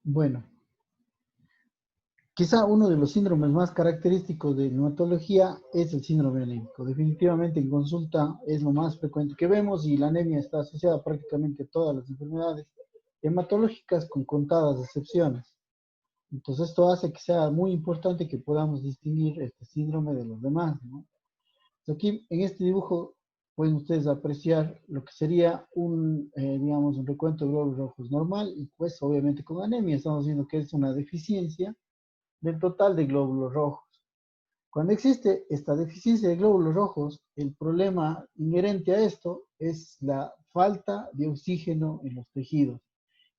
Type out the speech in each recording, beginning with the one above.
Bueno, quizá uno de los síndromes más característicos de hematología es el síndrome anémico. Definitivamente en consulta es lo más frecuente que vemos y la anemia está asociada prácticamente a todas las enfermedades hematológicas con contadas excepciones. Entonces esto hace que sea muy importante que podamos distinguir este síndrome de los demás, ¿no? Aquí en este dibujo pueden ustedes apreciar lo que sería digamos, un recuento de glóbulos rojos normal y pues obviamente con anemia estamos viendo que es una deficiencia del total de glóbulos rojos. Cuando existe esta deficiencia de glóbulos rojos, el problema inherente a esto es la falta de oxígeno en los tejidos.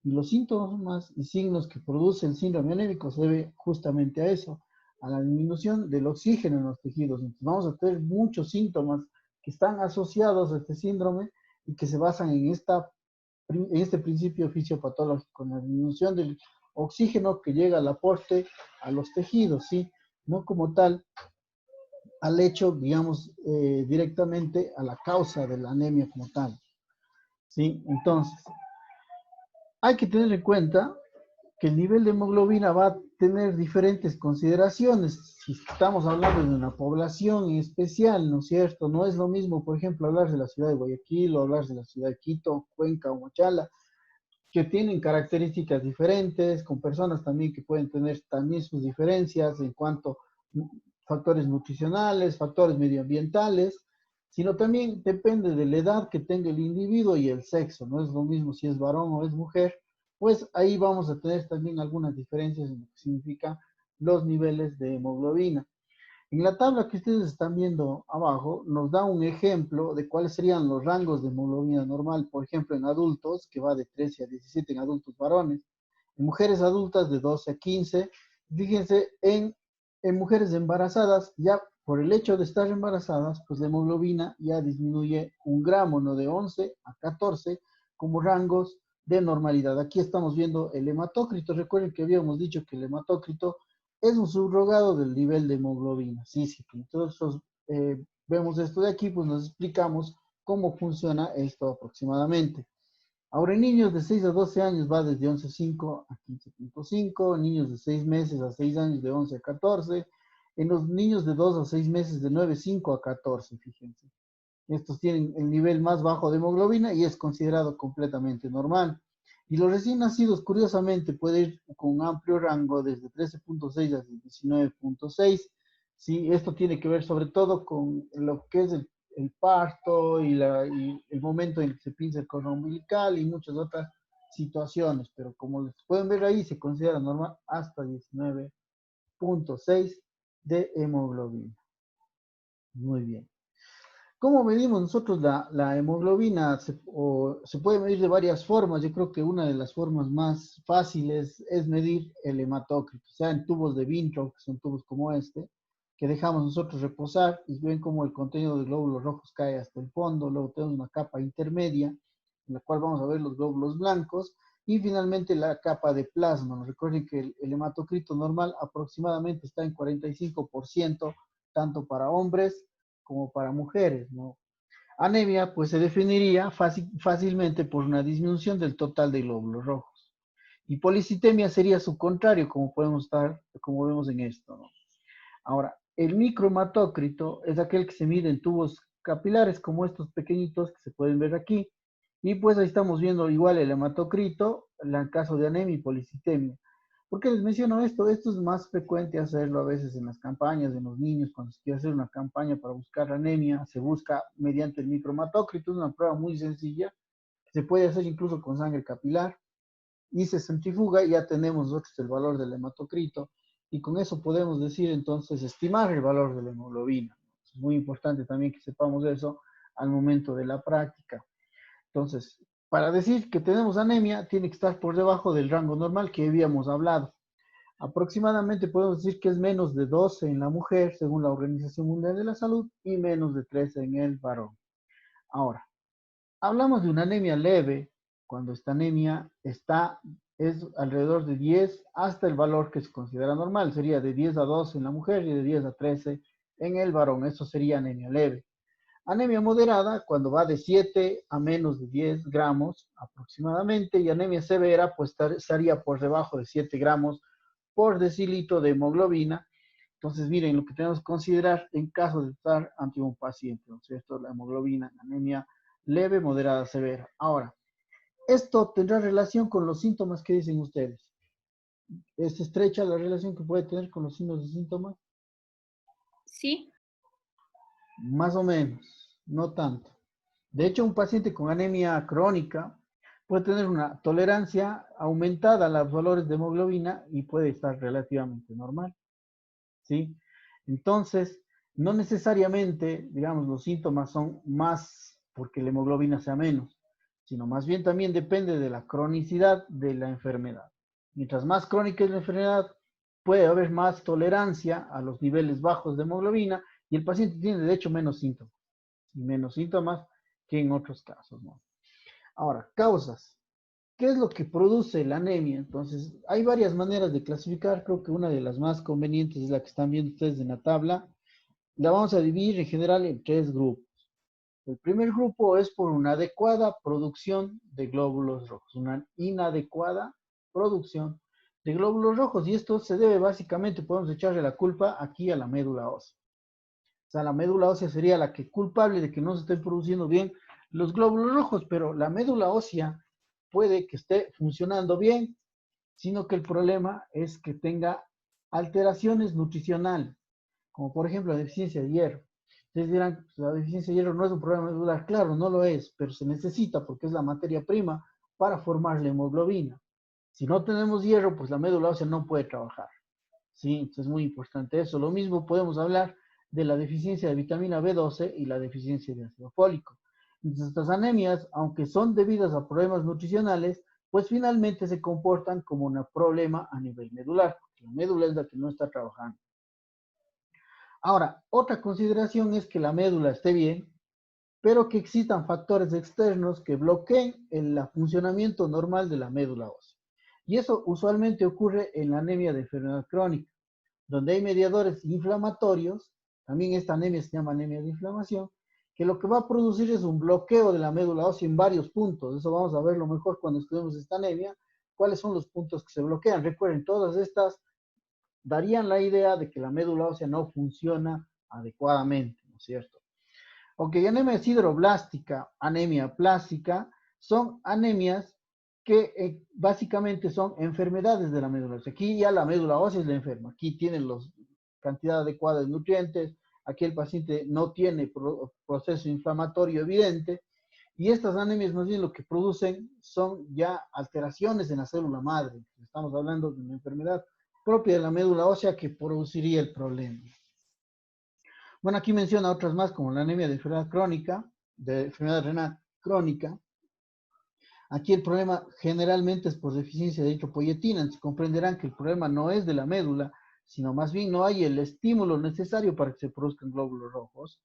Y los síntomas y signos que produce el síndrome anémico se debe justamente a eso, a la disminución del oxígeno en los tejidos. Entonces vamos a tener muchos síntomas que están asociados a este síndrome y que se basan en este principio fisiopatológico, en la disminución del oxígeno que llega al aporte a los tejidos, ¿sí? No como tal al hecho, digamos, directamente a la causa de la anemia como tal, ¿sí? Entonces, hay que tener en cuenta que el nivel de hemoglobina va a tener diferentes consideraciones. Si estamos hablando de una población en especial, ¿no es cierto? No es lo mismo, por ejemplo, hablar de la ciudad de Guayaquil o hablar de la ciudad de Quito, Cuenca o Machala, que tienen características diferentes, con personas también que pueden tener también sus diferencias en cuanto a factores nutricionales, factores medioambientales, sino también depende de la edad que tenga el individuo y el sexo, no es lo mismo si es varón o es mujer, pues ahí vamos a tener también algunas diferencias en lo que significa los niveles de hemoglobina. En la tabla que ustedes están viendo abajo, nos da un ejemplo de cuáles serían los rangos de hemoglobina normal, por ejemplo, en adultos, que va de 13 a 17 en adultos varones, en mujeres adultas de 12 a 15, fíjense, en mujeres embarazadas, ya por el hecho de estar embarazadas, pues la hemoglobina ya disminuye 1 gramo, no de 11 a 14, como rangos de normalidad. Aquí estamos viendo el hematócrito. Recuerden que habíamos dicho que el hematócrito es un subrogado del nivel de hemoglobina. Sí, sí, entonces vemos esto de aquí, pues nos explicamos cómo funciona esto aproximadamente. Ahora en niños de 6 a 12 años va desde 11,5 a 15,5, niños de 6 meses a 6 años de 11 a 14, en los niños de 2 a 6 meses de 9,5 a 14, fíjense. Estos tienen el nivel más bajo de hemoglobina y es considerado completamente normal. Y los recién nacidos, curiosamente, puede ir con un amplio rango desde 13,6 hasta 19,6. ¿Sí? Esto tiene que ver sobre todo con lo que es el parto y el momento en que se pinza el cordón umbilical y muchas otras situaciones. Pero como les pueden ver ahí, se considera normal hasta 19,6 de hemoglobina. Muy bien. ¿Cómo medimos nosotros la hemoglobina? Se puede medir de varias formas. Yo creo que una de las formas más fáciles es medir el hematócrito, sea en tubos de Vintro, que son tubos como este, que dejamos nosotros reposar y ven cómo el contenido de glóbulos rojos cae hasta el fondo. Luego tenemos una capa intermedia, en la cual vamos a ver los glóbulos blancos, y finalmente la capa de plasma. Recuerden que el hematocrito normal aproximadamente está en 45%, tanto para hombres como para mujeres, ¿no? Anemia, pues se definiría fácilmente por una disminución del total de glóbulos rojos. Y policitemia sería su contrario, como vemos en esto, ¿no? Ahora, el microhematócrito es aquel que se mide en tubos capilares como estos pequeñitos que se pueden ver aquí. Y pues ahí estamos viendo igual el hematocrito, en el caso de anemia y policitemia. ¿Por qué les menciono esto? Esto es más frecuente hacerlo a veces en las campañas de los niños, cuando se quiere hacer una campaña para buscar anemia, se busca mediante el microhematócrito, es una prueba muy sencilla, que se puede hacer incluso con sangre capilar, y se centrifuga y ya tenemos nosotros el valor del hematocrito, y con eso podemos decir entonces estimar el valor de la hemoglobina. Es muy importante también que sepamos eso al momento de la práctica. Entonces, para decir que tenemos anemia, tiene que estar por debajo del rango normal que habíamos hablado. Aproximadamente podemos decir que es menos de 12 en la mujer, según la Organización Mundial de la Salud, y menos de 13 en el varón. Ahora, hablamos de una anemia leve, cuando esta anemia es alrededor de 10 hasta el valor que se considera normal. Sería de 10 a 12 en la mujer y de 10 a 13 en el varón. Eso sería anemia leve. Anemia moderada, cuando va de 7 a menos de 10 gramos aproximadamente, y anemia severa, pues estaría por debajo de 7 gramos por decilitro de hemoglobina. Entonces, miren, lo que tenemos que considerar en caso de estar ante un paciente, ¿no es cierto? La hemoglobina, anemia leve, moderada, severa. Ahora, esto tendrá relación con los síntomas que dicen ustedes. ¿Es estrecha la relación que puede tener con los signos de síntomas? Sí. Más o menos, no tanto. De hecho, un paciente con anemia crónica puede tener una tolerancia aumentada a los valores de hemoglobina y puede estar relativamente normal, ¿sí? Entonces, no necesariamente, digamos, los síntomas son más porque la hemoglobina sea menos, sino más bien también depende de la cronicidad de la enfermedad. Mientras más crónica es la enfermedad, puede haber más tolerancia a los niveles bajos de hemoglobina y el paciente tiene, de hecho, menos síntomas que en otros casos, ¿no? Ahora, causas. ¿Qué es lo que produce la anemia? Entonces, hay varias maneras de clasificar. Creo que una de las más convenientes es la que están viendo ustedes en la tabla. La vamos a dividir en general en tres grupos. El primer grupo es por una adecuada producción de glóbulos rojos, una inadecuada producción de glóbulos rojos. Y esto se debe básicamente, podemos echarle la culpa aquí a la médula ósea. O sea, la médula ósea sería la que culpable de que no se estén produciendo bien los glóbulos rojos, pero la médula ósea puede que esté funcionando bien, sino que el problema es que tenga alteraciones nutricionales, como por ejemplo la deficiencia de hierro. Ustedes dirán, pues, la deficiencia de hierro no es un problema medular. Claro, no lo es, pero se necesita porque es la materia prima para formar la hemoglobina. Si no tenemos hierro, pues la médula ósea no puede trabajar. ¿Sí? Entonces es muy importante eso. Lo mismo podemos hablar de la deficiencia de vitamina B12 y la deficiencia de ácido fólico. Entonces estas anemias, aunque son debidas a problemas nutricionales, pues finalmente se comportan como un problema a nivel medular. La médula es la que no está trabajando. Ahora, otra consideración es que la médula esté bien, pero que existan factores externos que bloqueen el funcionamiento normal de la médula ósea. Y eso usualmente ocurre en la anemia de enfermedad crónica, donde hay mediadores inflamatorios. También esta anemia se llama anemia de inflamación, que lo que va a producir es un bloqueo de la médula ósea en varios puntos. Eso vamos a verlo mejor cuando estudiemos esta anemia, cuáles son los puntos que se bloquean. Recuerden, todas estas darían la idea de que la médula ósea no funciona adecuadamente, ¿no es cierto? Ok, anemia sideroblástica, anemia plástica, son anemias que básicamente son enfermedades de la médula ósea. Aquí ya la médula ósea es la enferma. Aquí tienen la cantidad adecuada de nutrientes. Aquí el paciente no tiene proceso inflamatorio evidente. Y estas anemias más bien lo que producen son ya alteraciones en la célula madre. Estamos hablando de una enfermedad propia de la médula ósea que produciría el problema. Bueno, aquí menciona otras más como la anemia de enfermedad crónica, de enfermedad renal crónica. Aquí el problema generalmente es por deficiencia de eritropoyetina. Entonces comprenderán que el problema no es de la médula, sino más bien no hay el estímulo necesario para que se produzcan glóbulos rojos.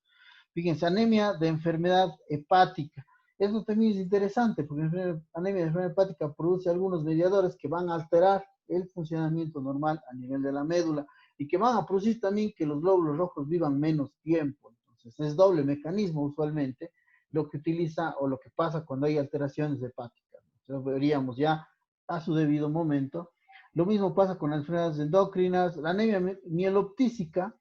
Fíjense, anemia de enfermedad hepática. Eso también es interesante porque la anemia de enfermedad hepática produce algunos mediadores que van a alterar el funcionamiento normal a nivel de la médula y que van a producir también que los glóbulos rojos vivan menos tiempo. Entonces es doble mecanismo usualmente lo que utiliza o lo que pasa cuando hay alteraciones hepáticas. Lo veríamos ya a su debido momento. Lo mismo pasa con las enfermedades endocrinas. La anemia mieloptísica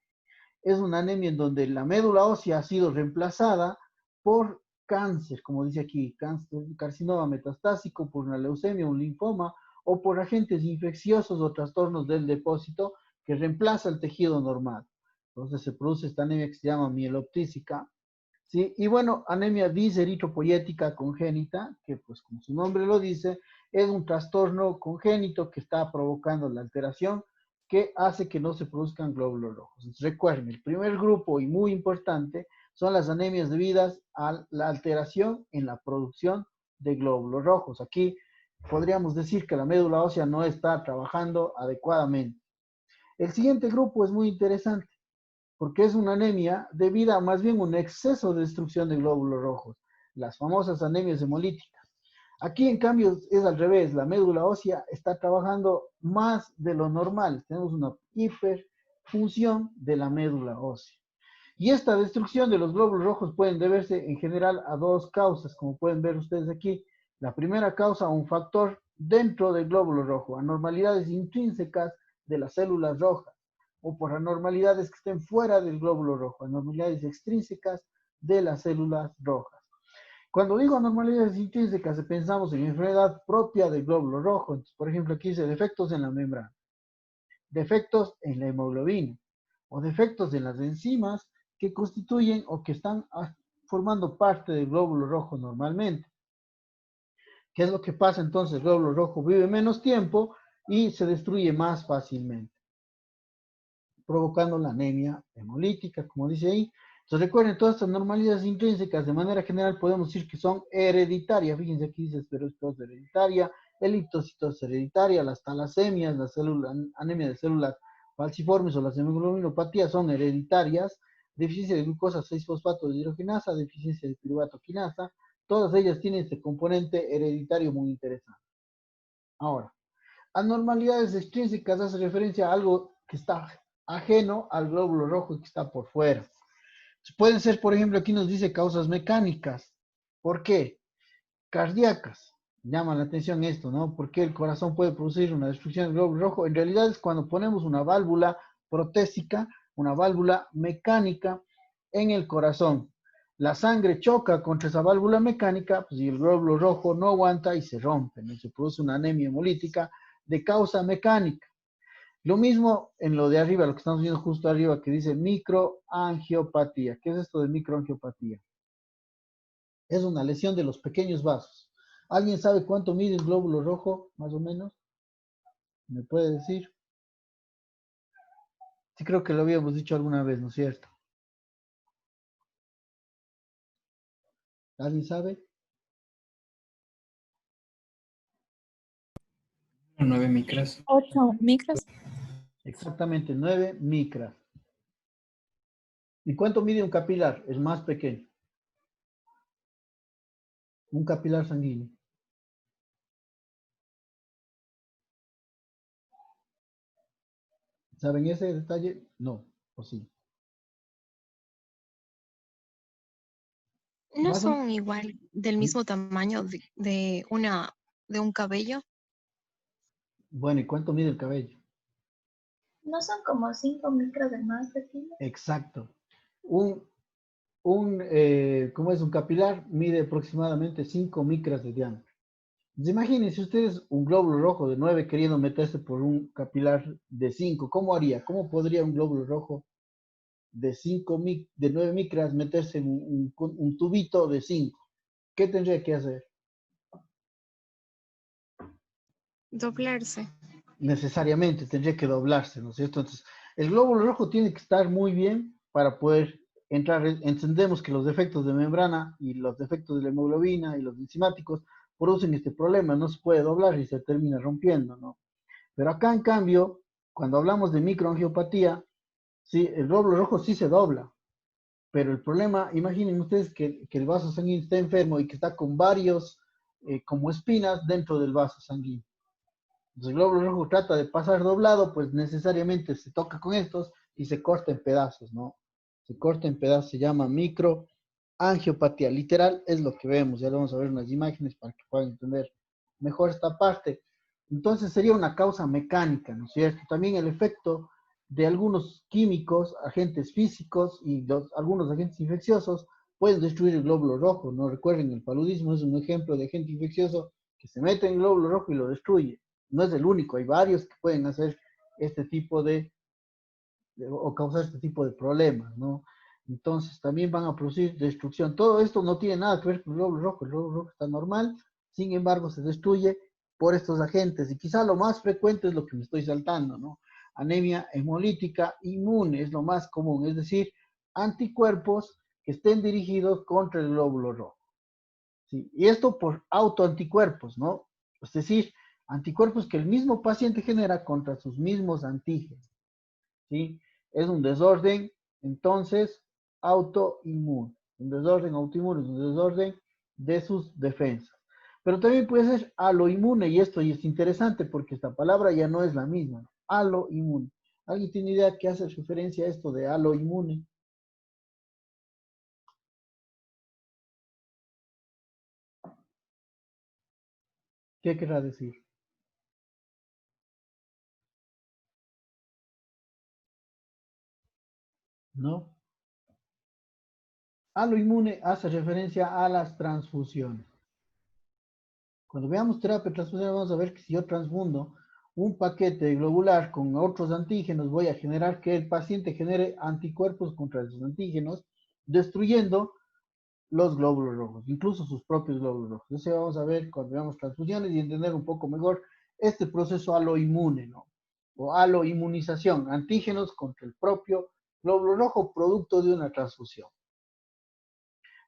es una anemia en donde la médula ósea ha sido reemplazada por cáncer, como dice aquí, cáncer, carcinoma metastásico, por una leucemia, un linfoma, o por agentes infecciosos o trastornos del depósito que reemplaza el tejido normal. Entonces se produce esta anemia que se llama mieloptísica. ¿Sí? Y bueno, anemia diseritropoyética congénita, que pues como su nombre lo dice, es un trastorno congénito que está provocando la alteración que hace que no se produzcan glóbulos rojos. Entonces, recuerden, el primer grupo y muy importante son las anemias debidas a la alteración en la producción de glóbulos rojos. Aquí podríamos decir que la médula ósea no está trabajando adecuadamente. El siguiente grupo es muy interesante porque es una anemia debida a más bien un exceso de destrucción de glóbulos rojos, las famosas anemias hemolíticas. Aquí, en cambio, es al revés. La médula ósea está trabajando más de lo normal. Tenemos una hiperfunción de la médula ósea. Y esta destrucción de los glóbulos rojos pueden deberse en general a dos causas, como pueden ver ustedes aquí. La primera causa, un factor dentro del glóbulo rojo, anormalidades intrínsecas de las células rojas, o por anormalidades que estén fuera del glóbulo rojo, anormalidades extrínsecas de las células rojas. Cuando digo anormalidades intrínsecas, pensamos en enfermedad propia del glóbulo rojo. Entonces, por ejemplo, aquí dice defectos en la membrana, defectos en la hemoglobina, o defectos en las enzimas que constituyen o que están formando parte del glóbulo rojo normalmente. ¿Qué es lo que pasa entonces? El glóbulo rojo vive menos tiempo y se destruye más fácilmente, provocando la anemia hemolítica, como dice ahí. Entonces recuerden, todas estas anormalidades intrínsecas, de manera general podemos decir que son hereditarias. Fíjense aquí dice esclerosis hereditaria, eritrocitosis hereditaria, las talasemias, la anemia de células falciformes o las hemoglobinopatías son hereditarias, deficiencia de glucosa 6-fosfato de hidrogenasa, deficiencia de piruvato quinasa, todas ellas tienen este componente hereditario muy interesante. Ahora, anormalidades extrínsecas hace referencia a algo que está ajeno al glóbulo rojo y que está por fuera. Pueden ser, por ejemplo, aquí nos dice causas mecánicas. ¿Por qué? Cardíacas. Llama la atención esto, ¿no? ¿Por qué el corazón puede producir una destrucción del glóbulo rojo? En realidad es cuando ponemos una válvula protésica, una válvula mecánica en el corazón. La sangre choca contra esa válvula mecánica, pues, y el glóbulo rojo no aguanta y se rompe, ¿no? Se produce una anemia hemolítica de causa mecánica. Lo mismo en lo de arriba, lo que estamos viendo justo arriba, que dice microangiopatía. ¿Qué es esto de microangiopatía? Es una lesión de los pequeños vasos. ¿Alguien sabe cuánto mide el glóbulo rojo, más o menos? ¿Me puede decir? Sí, creo que lo habíamos dicho alguna vez, ¿no es cierto? ¿Alguien sabe? 9 micras. 8 micras. Exactamente, 9 micras. ¿Y cuánto mide un capilar? Es más pequeño. Un capilar sanguíneo. ¿Saben ese detalle? No, o sí. ¿No Más o son igual del mismo tamaño de un cabello? Bueno, ¿y cuánto mide el cabello? ¿No son como 5 micras de más pequeño? Exacto. ¿Cómo es? Un capilar mide aproximadamente 5 micras de diámetro. Entonces, imagínense ustedes un glóbulo rojo de 9 queriendo meterse por un capilar de 5. ¿Cómo haría? ¿Cómo podría un glóbulo rojo de 9 micras meterse en un tubito de 5? ¿Qué tendría que hacer? Doblarse. Necesariamente tendría que doblarse, ¿no es cierto? Entonces, el glóbulo rojo tiene que estar muy bien para poder entrar. Entendemos que los defectos de membrana y los defectos de la hemoglobina y los enzimáticos producen este problema, no se puede doblar y se termina rompiendo, ¿no? Pero acá, en cambio, cuando hablamos de microangiopatía, sí, el glóbulo rojo sí se dobla, pero el problema, imaginen ustedes que el vaso sanguíneo está enfermo y que está con varios, como espinas dentro del vaso sanguíneo. Entonces el glóbulo rojo trata de pasar doblado, pues necesariamente se toca con estos y se corta en pedazos, ¿no? Se corta en pedazos, se llama microangiopatía. Literal es lo que vemos, ya vamos a ver unas imágenes para que puedan entender mejor esta parte. Entonces sería una causa mecánica, ¿no es cierto? También el efecto de algunos químicos, agentes físicos y algunos agentes infecciosos pueden destruir el glóbulo rojo, ¿no? Recuerden, el paludismo es un ejemplo de agente infeccioso que se mete en el glóbulo rojo y lo destruye. No es el único, hay varios que pueden hacer este tipo o causar este tipo de problemas, ¿no? Entonces también van a producir destrucción. Todo esto no tiene nada que ver con el glóbulo rojo está normal, sin embargo se destruye por estos agentes y quizá lo más frecuente es lo que me estoy saltando, ¿no? Anemia hemolítica inmune es lo más común, es decir, anticuerpos que estén dirigidos contra el glóbulo rojo. ¿Sí? Y esto por autoanticuerpos, ¿no? Es decir, anticuerpos que el mismo paciente genera contra sus mismos antígenos, ¿sí? Es un desorden, entonces, autoinmune. Un desorden autoinmune es un desorden de sus defensas. Pero también puede ser aloinmune, y esto es interesante porque esta palabra ya no es la misma, ¿no? Aloinmune. ¿Alguien tiene idea qué hace referencia a esto de aloinmune? ¿Qué querrá decir? ¿No? Aloinmune hace referencia a las transfusiones. Cuando veamos terapia transfusional vamos a ver que si yo transfundo un paquete globular con otros antígenos, voy a generar que el paciente genere anticuerpos contra esos antígenos, destruyendo los glóbulos rojos, incluso sus propios glóbulos rojos. Eso vamos a ver cuando veamos transfusiones y entender un poco mejor este proceso aloinmune, ¿no? O aloinmunización, antígenos contra el propio glóbulo rojo producto de una transfusión.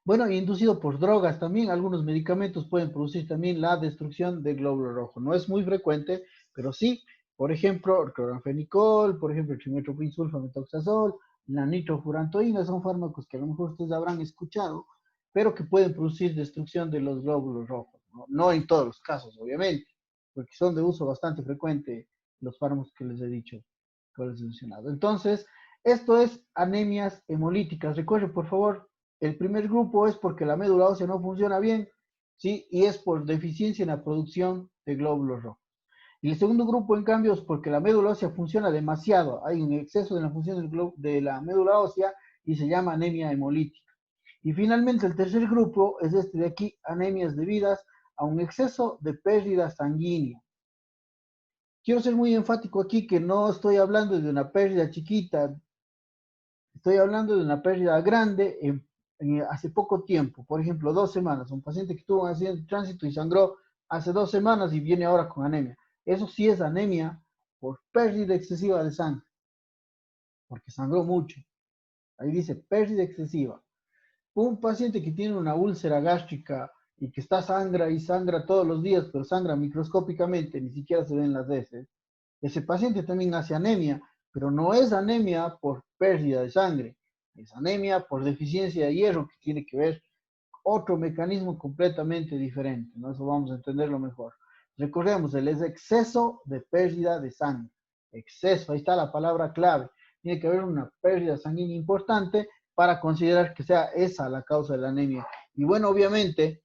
Bueno, inducido por drogas también, algunos medicamentos pueden producir también la destrucción del glóbulo rojo. No es muy frecuente, pero sí, por ejemplo, el cloranfenicol, por ejemplo, el trimethoprim-sulfamethoxazol, la nitrofurantoína, son fármacos que a lo mejor ustedes habrán escuchado, pero que pueden producir destrucción de los glóbulos rojos. No en todos los casos, obviamente, porque son de uso bastante frecuente los fármacos que les he dicho, que les he mencionado. Entonces, esto es anemias hemolíticas. Recuerden, por favor, el primer grupo es porque la médula ósea no funciona bien, ¿sí? Y es por deficiencia en la producción de glóbulos rojos. Y el segundo grupo, en cambio, es porque la médula ósea funciona demasiado. Hay un exceso de la función de la médula ósea y se llama anemia hemolítica. Y finalmente, el tercer grupo es este de aquí, anemias debidas a un exceso de pérdida sanguínea. Quiero ser muy enfático aquí que no estoy hablando de una pérdida chiquita, estoy hablando de una pérdida grande hace poco tiempo, por ejemplo, 2 semanas. Un paciente que tuvo un accidente de tránsito y sangró hace 2 semanas y viene ahora con anemia. Eso sí es anemia por pérdida excesiva de sangre, porque sangró mucho. Ahí dice pérdida excesiva. Un paciente que tiene una úlcera gástrica y que está sangra y sangra todos los días, pero sangra microscópicamente, ni siquiera se ven las heces. Ese paciente también hace anemia, pero no es anemia por pérdida de sangre, es anemia por deficiencia de hierro, que tiene que ver otro mecanismo completamente diferente, ¿no? Eso vamos a entenderlo mejor. Recordemos, el es exceso de pérdida de sangre. Exceso, ahí está la palabra clave. Tiene que haber una pérdida sanguínea importante para considerar que sea esa la causa de la anemia. Y bueno, obviamente,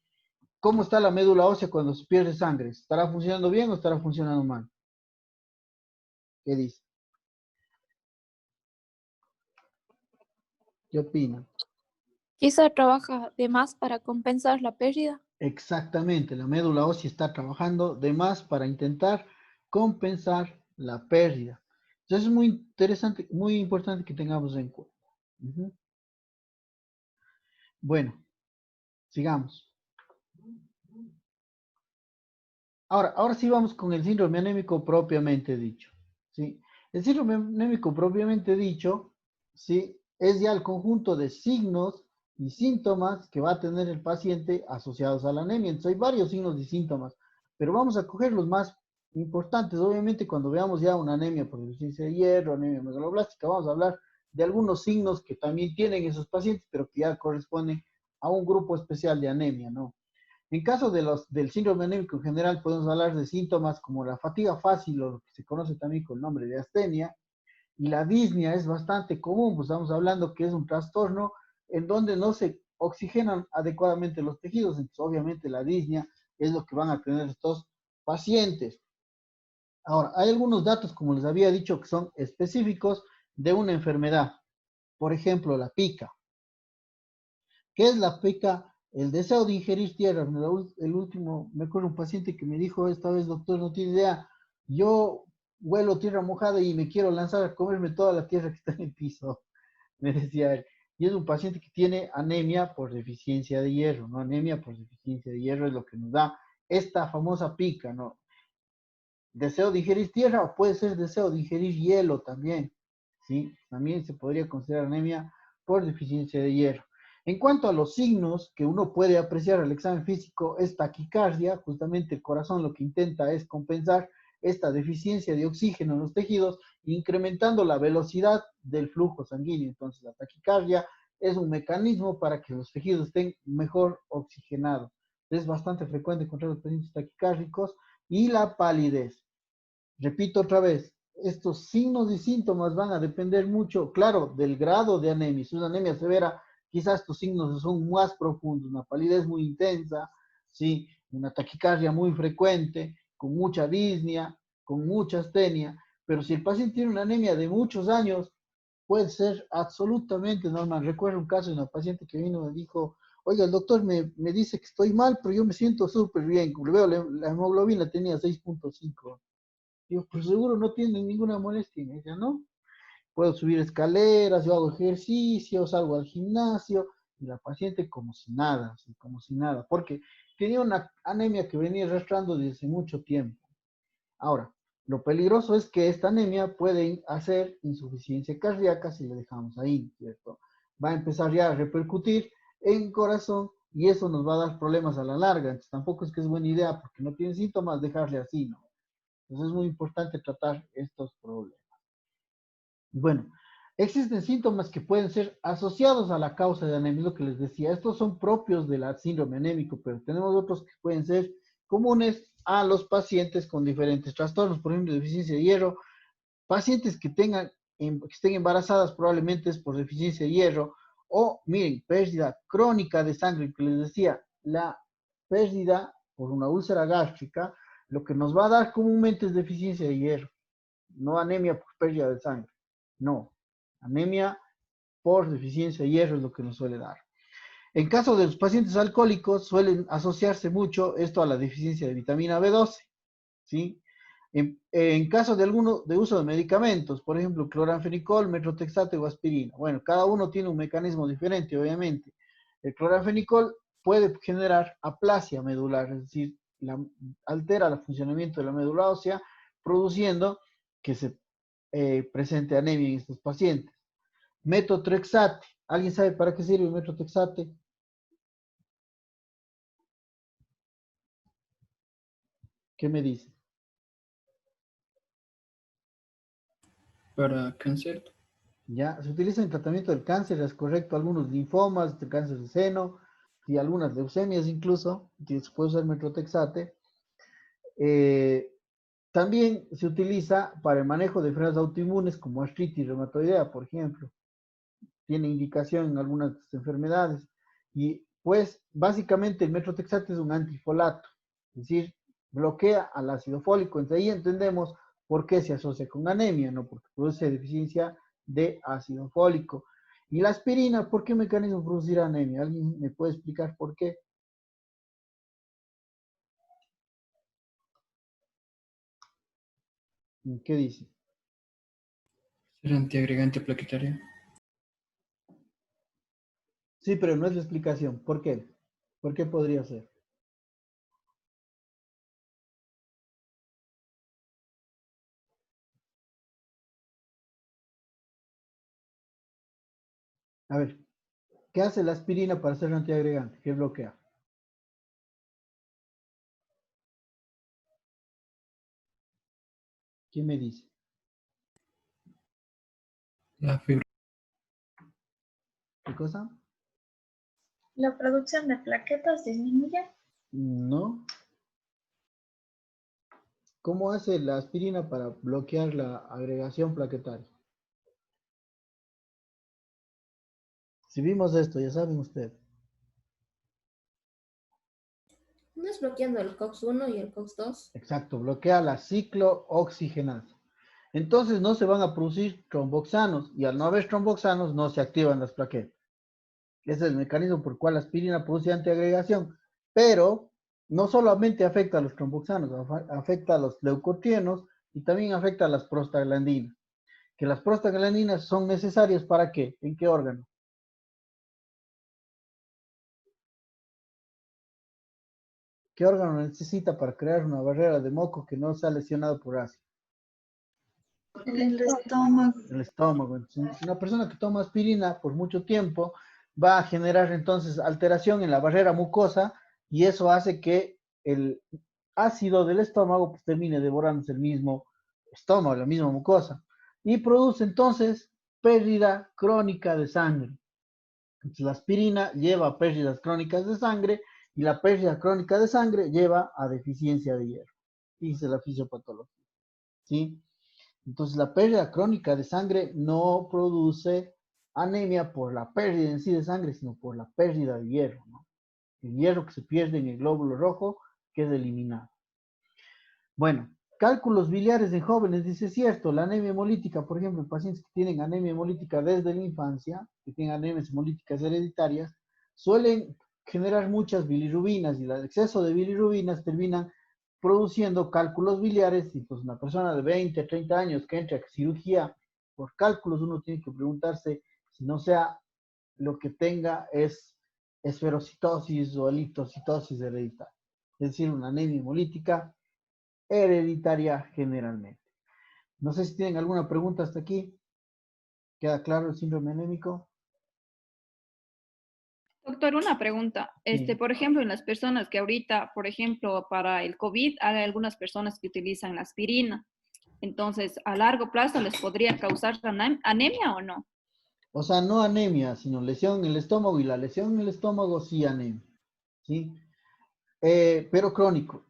¿cómo está la médula ósea cuando se pierde sangre? ¿Estará funcionando bien o estará funcionando mal? ¿Qué dice? ¿Qué opinan? Quizá trabaja de más para compensar la pérdida. Exactamente, la médula ósea está trabajando de más para intentar compensar la pérdida. Entonces es muy interesante, muy importante que tengamos en cuenta. Ujú. Bueno, sigamos. Ahora sí vamos con el síndrome anémico propiamente dicho. ¿Sí? El síndrome anémico propiamente dicho, ¿sí? Es ya el conjunto de signos y síntomas que va a tener el paciente asociados a la anemia. Entonces hay varios signos y síntomas, pero vamos a coger los más importantes. Obviamente cuando veamos ya una anemia por deficiencia de hierro, anemia megaloblástica, vamos a hablar de algunos signos que también tienen esos pacientes, pero que ya corresponden a un grupo especial de anemia, ¿no? En caso del síndrome anémico en general, podemos hablar de síntomas como la fatiga fácil, o lo que se conoce también con el nombre de astenia, y la disnea es bastante común, pues estamos hablando que es un trastorno en donde no se oxigenan adecuadamente los tejidos, entonces obviamente la disnea es lo que van a tener estos pacientes. Ahora, hay algunos datos, como les había dicho, que son específicos de una enfermedad. Por ejemplo, la pica. ¿Qué es la pica? El deseo de ingerir tierra. El último, me acuerdo un paciente que me dijo esta vez, doctor, no tiene idea, yo huelo tierra mojada y me quiero lanzar a comerme toda la tierra que está en el piso, me decía él. Y es un paciente que tiene anemia por deficiencia de hierro, ¿no? Anemia por deficiencia de hierro es lo que nos da esta famosa pica, ¿no? Deseo de ingerir tierra o puede ser deseo de ingerir hielo también, ¿sí? También se podría considerar anemia por deficiencia de hierro. En cuanto a los signos que uno puede apreciar al examen físico, es taquicardia, justamente el corazón lo que intenta es compensar esta deficiencia de oxígeno en los tejidos, incrementando la velocidad del flujo sanguíneo. Entonces, la taquicardia es un mecanismo para que los tejidos estén mejor oxigenados. Es bastante frecuente encontrar los pacientes taquicárdicos y la palidez. Repito otra vez, estos signos y síntomas van a depender mucho, claro, del grado de anemia. Si es una anemia severa, quizás estos signos son más profundos, una palidez muy intensa, ¿sí? una taquicardia muy frecuente, con mucha disnea, con mucha astenia, pero si el paciente tiene una anemia de muchos años, puede ser absolutamente normal. Recuerdo un caso de una paciente que vino y me dijo, oiga, el doctor me dice que estoy mal, pero yo me siento súper bien. Le veo la hemoglobina tenía 6.5. Digo, pues seguro no tiene ninguna molestia. Y me dice, no, puedo subir escaleras, yo hago ejercicios, salgo al gimnasio, y la paciente como si nada, así, como si nada, porque tenía una anemia que venía arrastrando desde mucho tiempo. Ahora, lo peligroso es que esta anemia puede hacer insuficiencia cardíaca si le dejamos ahí, ¿cierto? Va a empezar ya a repercutir en el corazón y eso nos va a dar problemas a la larga. Entonces tampoco es que es buena idea porque no tiene síntomas dejarle así, ¿no? Entonces es muy importante tratar estos problemas. Bueno, existen síntomas que pueden ser asociados a la causa de anemia, lo que les decía. Estos son propios del síndrome anémico, pero tenemos otros que pueden ser comunes a los pacientes con diferentes trastornos, por ejemplo, deficiencia de hierro. Pacientes que estén embarazadas probablemente es por deficiencia de hierro. O, miren, pérdida crónica de sangre, que les decía, la pérdida por una úlcera gástrica, lo que nos va a dar comúnmente es deficiencia de hierro, no anemia por pérdida de sangre. No, anemia por deficiencia de hierro es lo que nos suele dar. En caso de los pacientes alcohólicos, suelen asociarse mucho esto a la deficiencia de vitamina B12, ¿sí? En caso de alguno de uso de medicamentos, por ejemplo, cloranfenicol, metrotexate o aspirina. Bueno, cada uno tiene un mecanismo diferente, obviamente. El cloranfenicol puede generar aplasia medular, es decir, altera el funcionamiento de la médula ósea, produciendo que se presente anemia en estos pacientes. Metotrexate. ¿Alguien sabe para qué sirve el metotrexate? ¿Qué me dice? Para cáncer. Ya, se utiliza en tratamiento del cáncer, es correcto, algunos linfomas, de cáncer de seno y algunas leucemias incluso, que se puede usar metotrexate. Eh, También se utiliza para el manejo de enfermedades autoinmunes como artritis reumatoidea, por ejemplo. Tiene indicación en algunas enfermedades. Y pues básicamente el metotrexate es un antifolato, es decir, bloquea al ácido fólico. Entonces ahí entendemos por qué se asocia con anemia, ¿no? Porque produce deficiencia de ácido fólico. Y la aspirina, ¿por qué mecanismo producir anemia? ¿Alguien me puede explicar por qué? ¿Qué dice? Ser antiagregante plaquetario. Sí, pero no es la explicación. ¿Por qué? ¿Por qué podría ser? A ver, ¿qué hace la aspirina para ser antiagregante? ¿Qué bloquea? ¿Quién me dice? La fibra. ¿Qué cosa? La producción de plaquetas disminuye. No. ¿Cómo hace la aspirina para bloquear la agregación plaquetaria? Si vimos esto, ya saben ustedes. ¿No es bloqueando el COX-1 y el COX-2? Exacto, bloquea la ciclooxigenasa. Entonces no se van a producir tromboxanos y al no haber tromboxanos no se activan las plaquetas. Ese es el mecanismo por el cual la aspirina produce antiagregación. Pero no solamente afecta a los tromboxanos, afecta a los leucotrienos y también afecta a las prostaglandinas. Que las prostaglandinas son necesarias ¿para qué? ¿En qué órgano? ¿Qué órgano necesita para crear una barrera de moco que no sea lesionado por ácido? El estómago. El estómago. Entonces, una persona que toma aspirina por mucho tiempo va a generar entonces alteración en la barrera mucosa y eso hace que el ácido del estómago pues, termine devorándose el mismo estómago, la misma mucosa y produce entonces pérdida crónica de sangre. Entonces, la aspirina lleva a pérdidas crónicas de sangre y la pérdida crónica de sangre lleva a deficiencia de hierro. Dice la fisiopatología. ¿Sí? Entonces, la pérdida crónica de sangre no produce anemia por la pérdida en sí de sangre, sino por la pérdida de hierro, ¿no? El hierro que se pierde en el glóbulo rojo que es eliminado. Bueno, cálculos biliares en jóvenes, dice cierto, la anemia hemolítica, por ejemplo, pacientes que tienen anemia hemolítica desde la infancia, que tienen anemias hemolíticas hereditarias, suelen generar muchas bilirrubinas y el exceso de bilirrubinas terminan produciendo cálculos biliares y pues una persona de 20, 30 años que entra a cirugía por cálculos, uno tiene que preguntarse si no sea lo que tenga es esferocitosis o eritrocitosis hereditaria, es decir, una anemia hemolítica hereditaria generalmente. No sé si tienen alguna pregunta hasta aquí. ¿Queda claro el síndrome anémico? Doctor, una pregunta. Sí. Por ejemplo, en las personas que ahorita, por ejemplo, para el COVID, hay algunas personas que utilizan la aspirina. Entonces, ¿a largo plazo les podría causar anemia o no? O sea, no anemia, sino lesión en el estómago, y la lesión en el estómago sí anemia, ¿sí? Pero crónico,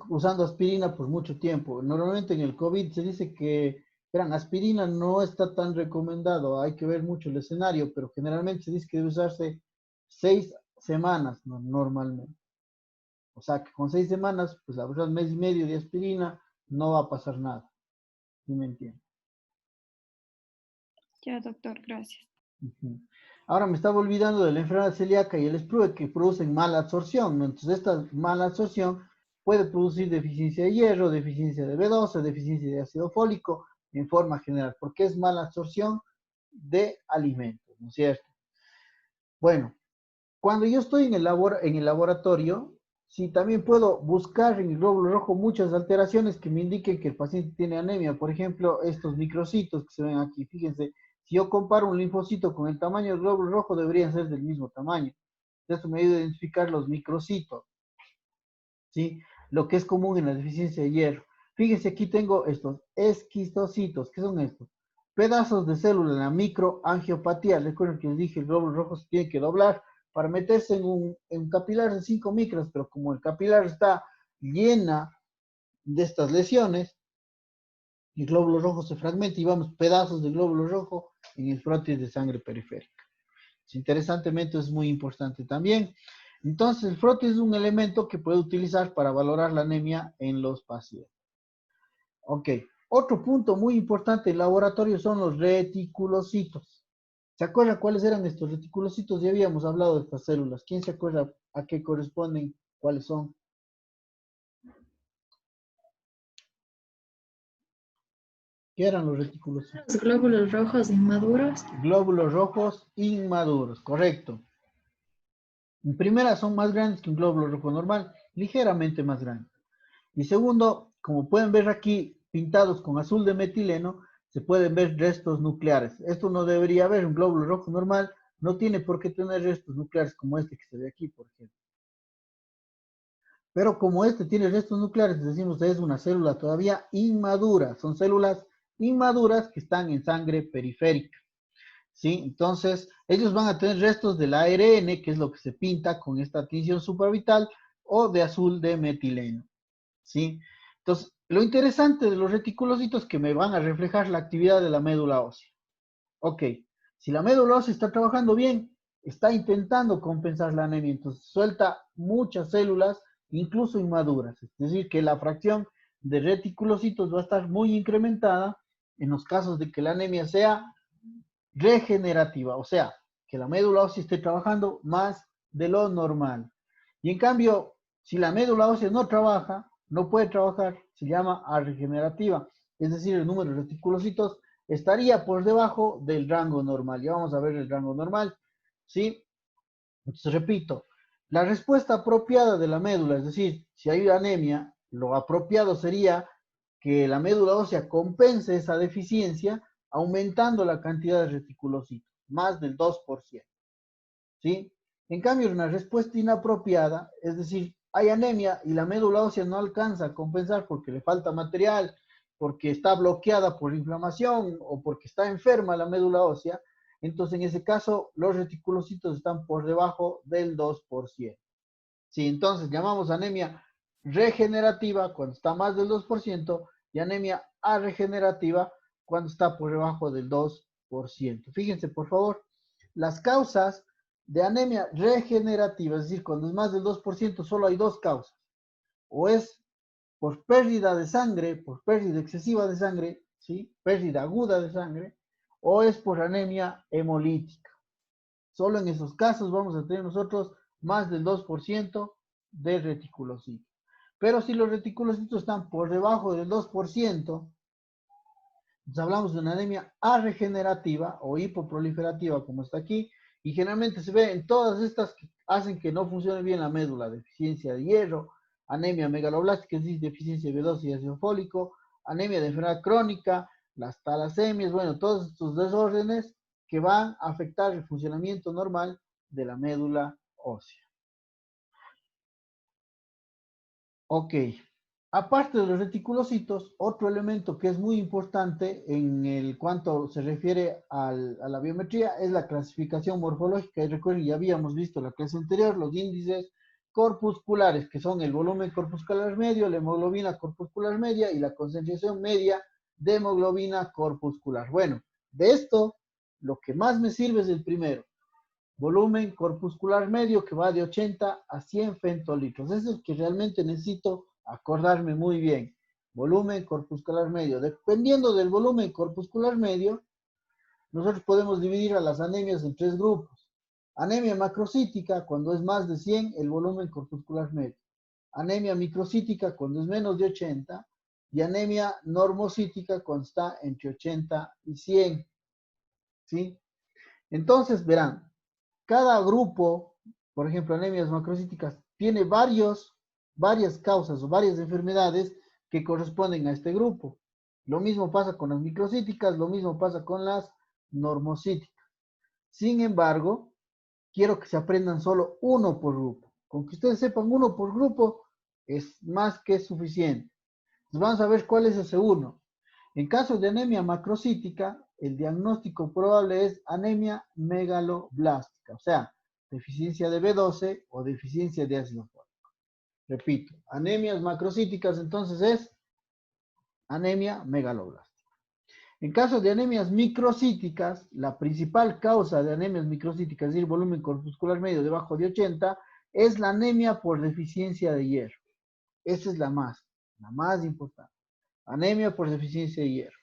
usando aspirina por mucho tiempo. Normalmente en el COVID se dice que, verán, aspirina no está tan recomendado, hay que ver mucho el escenario, pero generalmente se dice que debe usarse 6 semanas normalmente. O sea, que con 6 semanas, pues la verdad, mes y medio de aspirina, no va a pasar nada. ¿Sí me entiendes? Ya, doctor, gracias. Ujú. Ahora me estaba olvidando de la enfermedad celíaca y el SPRUE que producen mala absorción, ¿no? Entonces esta mala absorción puede producir deficiencia de hierro, deficiencia de B12, deficiencia de ácido fólico en forma general, porque es mala absorción de alimentos, ¿no es cierto? Bueno, cuando yo estoy en el laboratorio, sí, también puedo buscar en el glóbulo rojo muchas alteraciones que me indiquen que el paciente tiene anemia. Por ejemplo, estos microcitos que se ven aquí, fíjense, si yo comparo un linfocito con el tamaño del glóbulo rojo, deberían ser del mismo tamaño. Esto me ayuda a identificar los microcitos, ¿sí? Lo que es común en la deficiencia de hierro. Fíjense, aquí tengo estos esquistocitos. ¿Qué son estos? Pedazos de célula en la microangiopatía. Recuerden que les dije, el glóbulo rojo se tiene que doblar para meterse en un capilar de 5 micras, pero como el capilar está llena de estas lesiones, el glóbulo rojo se fragmenta y vamos pedazos de glóbulo rojo en el frotis de sangre periférica. Interesantemente es muy importante también. Entonces el frotis es un elemento que puede utilizar para valorar la anemia en los pacientes. Ok, otro punto muy importante en laboratorio son los reticulocitos. ¿Se acuerdan cuáles eran estos reticulocitos? Ya habíamos hablado de estas células. ¿Quién se acuerda a qué corresponden? ¿Cuáles son? ¿Qué eran los reticulocitos? Los glóbulos rojos inmaduros. Glóbulos rojos inmaduros, correcto. En primera, son más grandes que un glóbulo rojo normal, ligeramente más grandes. Y segundo, como pueden ver aquí pintados con azul de metileno, se pueden ver restos nucleares. Esto no debería haber, un glóbulo rojo normal no tiene por qué tener restos nucleares como este que se ve aquí, por ejemplo. Pero como este tiene restos nucleares, decimos que es una célula todavía inmadura. Son células inmaduras que están en sangre periférica, ¿sí? Entonces, ellos van a tener restos del ARN, que es lo que se pinta con esta tinción supraorbital, o de azul de metileno, ¿sí? Entonces, lo interesante de los reticulocitos es que me van a reflejar la actividad de la médula ósea. Ok, si la médula ósea está trabajando bien, está intentando compensar la anemia, entonces suelta muchas células, incluso inmaduras. Es decir, que la fracción de reticulocitos va a estar muy incrementada en los casos de que la anemia sea regenerativa, o sea, que la médula ósea esté trabajando más de lo normal. Y en cambio, si la médula ósea no trabaja, no puede trabajar, se llama arregenerativa, es decir, el número de reticulocitos estaría por debajo del rango normal. Ya vamos a ver el rango normal, ¿sí? Entonces, repito, la respuesta apropiada de la médula, es decir, si hay anemia, lo apropiado sería que la médula ósea compense esa deficiencia aumentando la cantidad de reticulocitos, más del 2%, ¿sí? En cambio, una respuesta inapropiada, es decir, hay anemia y la médula ósea no alcanza a compensar porque le falta material, porque está bloqueada por inflamación o porque está enferma la médula ósea, entonces en ese caso los reticulocitos están por debajo del 2%. Sí, entonces llamamos anemia regenerativa cuando está más del 2% y anemia arregenerativa cuando está por debajo del 2%. Fíjense, por favor, las causas de anemia regenerativa, es decir, cuando es más del 2%, solo hay dos causas. o es por pérdida de sangre, por pérdida excesiva de sangre, ¿sí? Pérdida aguda de sangre, o es por anemia hemolítica. Solo en esos casos vamos a tener nosotros más del 2% de reticulocitos. Pero si los reticulocitos están por debajo del 2%, entonces hablamos de una anemia arregenerativa o hipoproliferativa, como está aquí, y generalmente se ve en todas estas que hacen que no funcione bien la médula: deficiencia de hierro, anemia megaloblástica, es decir, deficiencia de B12 y ácido fólico, anemia de enfermedad crónica, las talasemias, bueno, todos estos desórdenes que van a afectar el funcionamiento normal de la médula ósea. Ok. Aparte de los reticulocitos, otro elemento que es muy importante en el cuanto se refiere a la biometría es la clasificación morfológica. Y recuerden, ya habíamos visto en la clase anterior los índices corpusculares, que son el volumen corpuscular medio, la hemoglobina corpuscular media y la concentración media de hemoglobina corpuscular. Bueno, de esto, lo que más me sirve es el primero. Volumen corpuscular medio, que va de 80 a 100 femtolitros. Ese es el que realmente necesito acordarme muy bien. Volumen corpuscular medio. Dependiendo del volumen corpuscular medio, nosotros podemos dividir a las anemias en 3 grupos. Anemia macrocítica, cuando es más de 100, el volumen corpuscular medio. Anemia microcítica, cuando es menos de 80. Y anemia normocítica, cuando está entre 80 y 100. ¿Sí? Entonces, verán, cada grupo, por ejemplo, anemias macrocíticas, tiene varias causas o varias enfermedades que corresponden a este grupo. Lo mismo pasa con las microcíticas, lo mismo pasa con las normocíticas. Sin embargo, quiero que se aprendan solo uno por grupo. Con que ustedes sepan uno por grupo es más que suficiente. Entonces vamos a ver cuál es ese uno. En caso de anemia macrocítica, el diagnóstico probable es anemia megaloblástica, o sea, deficiencia de B12 o deficiencia de ácido fólico. Repito, anemias macrocíticas entonces es anemia megaloblástica. En caso de anemias microcíticas, la principal causa de anemias microcíticas, es decir, volumen corpuscular medio debajo de 80, es la anemia por deficiencia de hierro. Esa es la más importante. Anemia por deficiencia de hierro.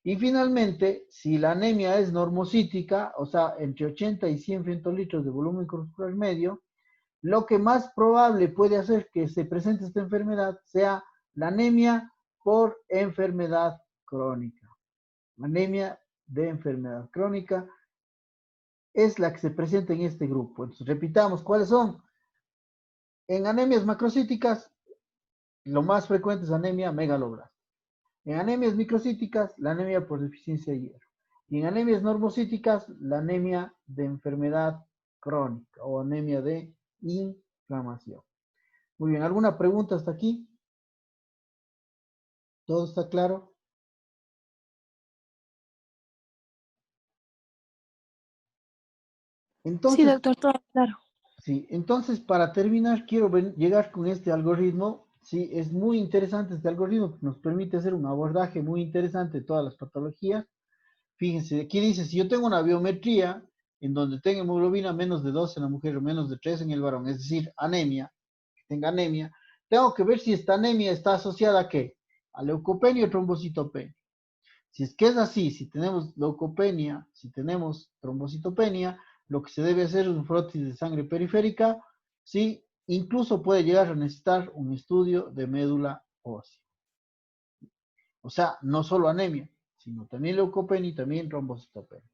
Y finalmente, si la anemia es normocítica, o sea, entre 80 y 100 femtolitros de volumen corpuscular medio, lo que más probable puede hacer que se presente esta enfermedad sea la anemia por enfermedad crónica. Anemia de enfermedad crónica es la que se presenta en este grupo. Entonces, repitamos, ¿cuáles son? En anemias macrocíticas, lo más frecuente es anemia megaloblástica. En anemias microcíticas, la anemia por deficiencia de hierro. Y en anemias normocíticas, la anemia de enfermedad crónica o anemia de inflamación. Muy bien, ¿alguna pregunta hasta aquí? ¿Todo está claro? Sí, Entonces, doctor, todo claro. sí, entonces para terminar, quiero llegar con este algoritmo. Sí, es muy interesante este algoritmo, que nos permite hacer un abordaje muy interesante de todas las patologías. Fíjense, aquí dice, si yo tengo una biometría en donde tengo hemoglobina menos de 2 en la mujer o menos de 3 en el varón, es decir, anemia, que tenga anemia, tengo que ver si esta anemia está asociada a qué, a leucopenia o trombocitopenia. Si es que es así, si tenemos leucopenia, si tenemos trombocitopenia, lo que se debe hacer es un frotis de sangre periférica, sí, incluso puede llegar a necesitar un estudio de médula ósea. O sea, no solo anemia, sino también leucopenia y también trombocitopenia.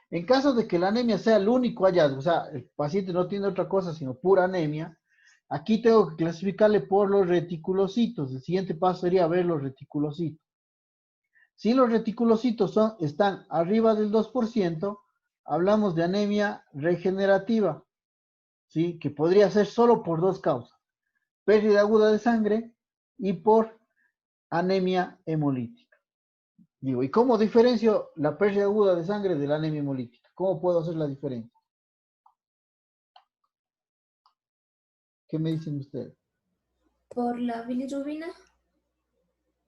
En caso de que la anemia sea el único hallazgo, o sea, el paciente no tiene otra cosa sino pura anemia, aquí tengo que clasificarle por los reticulocitos. El siguiente paso sería ver los reticulocitos. Si los reticulocitos están arriba del 2%, hablamos de anemia regenerativa, ¿sí? Que podría ser solo por dos causas: pérdida aguda de sangre y por anemia hemolítica. Digo, ¿y cómo diferencio la pérdida aguda de sangre de la anemia hemolítica? ¿Cómo puedo hacer la diferencia? ¿Qué me dicen ustedes? Por la bilirrubina.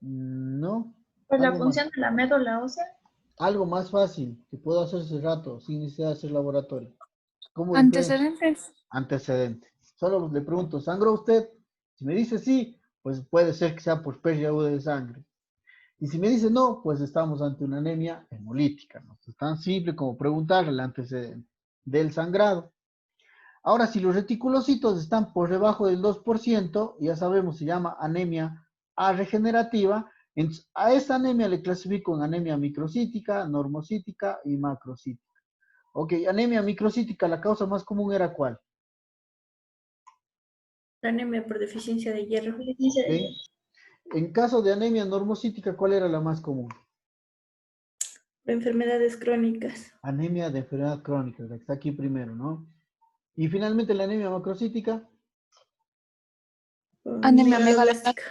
No, Por la algo más, función de la médula ósea. algo más fácil que puedo hacer hace rato sin necesidad de hacer laboratorio. ¿Cómo diferencio? Antecedentes. Antecedente. Solo le pregunto, ¿sangró usted? Si me dice sí, pues puede ser que sea por pérdida aguda de sangre. Y si me dice no, pues estamos ante una anemia hemolítica, ¿no? Es tan simple como preguntar el antecedente del sangrado. Ahora, si los reticulocitos están por debajo del 2%, ya sabemos, se llama anemia arregenerativa. Entonces, a esa anemia le clasifico en anemia microcítica, normocítica y macrocítica. Ok, anemia microcítica, la causa más común era ¿cuál? La anemia por deficiencia de hierro. Ok. En caso de anemia normocítica, ¿cuál era la más común? Enfermedades crónicas. Anemia de enfermedad crónica, la que está aquí primero, ¿no? Y finalmente la anemia macrocítica, Anemia Megaloblástica.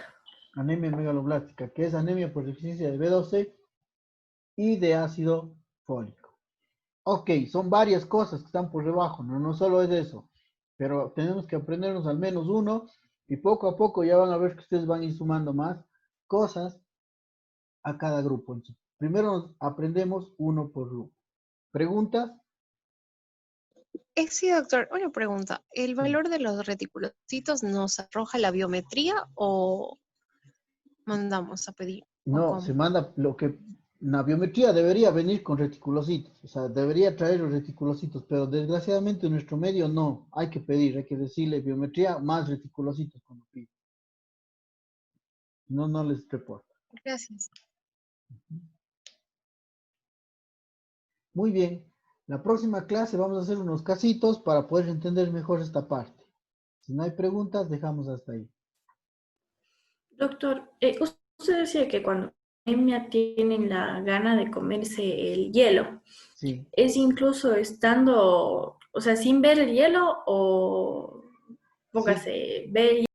anemia megaloblástica, que es anemia por deficiencia de B12 y de ácido fólico. Ok, son varias cosas que están por debajo, no, no solo es eso, pero tenemos que aprendernos al menos uno y poco a poco ya van a ver que ustedes van a ir sumando más cosas a cada grupo. Entonces, primero nos aprendemos uno por grupo. ¿Preguntas? Sí, doctor, una pregunta. ¿El valor de los reticulocitos nos arroja la biometría o mandamos a pedir? ¿O No, se cómo? manda lo que la biometría debería venir con reticulocitos, o sea, debería traer los reticulocitos, pero desgraciadamente en nuestro medio no, hay que pedir, hay que decirle biometría más reticulocitos cuando pide. No, no les reporta. Gracias. Muy bien, la próxima clase vamos a hacer unos casitos para poder entender mejor esta parte. Si no hay preguntas, dejamos hasta ahí. Doctor, usted decía que cuando anemia tienen la gana de comerse el hielo, Sí. ¿es incluso estando, o sea, sin ver el hielo o Sí. póngase, ve el